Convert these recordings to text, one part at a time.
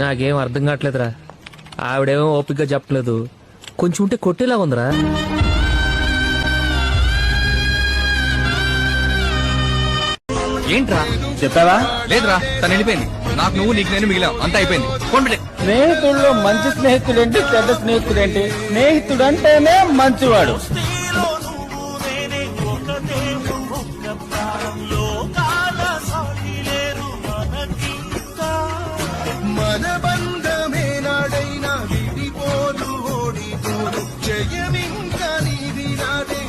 నాకేం అర్థం కావట్లేదురా. ఆవిడేమో ఓపికగా చెప్పలేదు, కొంచెం ఉంటే కొట్టేలా ఉందిరా. ఏంట్రా చెప్పావా? లేదురా, తను వెళ్ళిపోయింది. నాకు నువ్వు, నీకు నేను మిగిలాం, అంతా అయిపోయింది. ఫోన్ పెట్టే. స్నేహితుల్లో మంచి స్నేహితుడేంటి, చెడ్డ స్నేహితుడేంటి? స్నేహితుడు అంటేనే మంచివాడు. మన బంధమే నాడైనా విడిపోదు, ఓడిపోదు, జయమింకా నీది నాదే.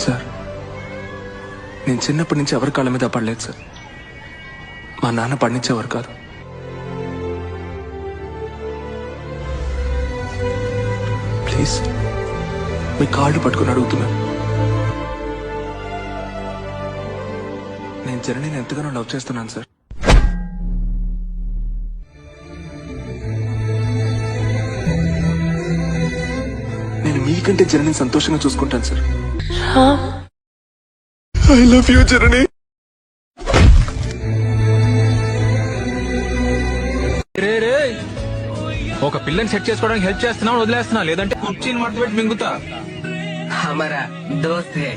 సార్, నేను చిన్నప్పటి నుంచి ఎవరి కాళ్ళ మీద పడలేదు సార్. మా నాన్న పడినిచ్చేవారు కాదు. ప్లీజ్ మీ కాళ్ళు పట్టుకుని అడుగుతున్నాను. నేను జనని ఎంతగానో లవ్ చేస్తున్నాను సార్. నేను మీకంటే జనని సంతోషంగా చూసుకుంటాను సార్. ఐ లవ్ యూ జనని. ఒక పిల్లని సెట్ చేసుకోవడానికి హెల్ప్ చేస్తున్నావు, వదిలేస్తున్నా. లేదంటే కుర్చీని మడత పెట్టి మింగుతా. हमारा दोस्त है।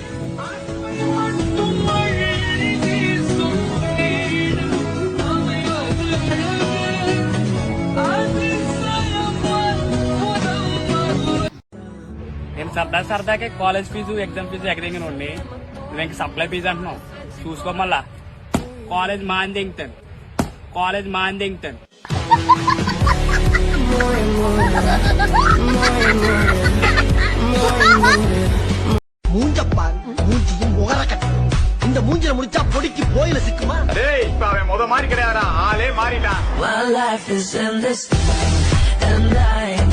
నేను సరదాకే కాలేజ్ ఫీజు, ఎగ్జామ్ ఫీజు ఎక్కడింగ్ నువ్వు సప్లై ఫీజు అంటున్నావు. చూసుకో మళ్ళా. కాలేజ్ మాందింగ్టన్, కాలేజ్ మాందింగ్టన్. மூஞ்சப்பார், மூஞ்சியும் முகரக்கட்ட. இந்த மூஞ்சில முடிச்சா பொடிக்கு போயில சிக்குமா? டேய், இப்ப அவன் முத மாதிரி கிடையாதுடா, ஆளே மாறிட்டான். My life is endless and I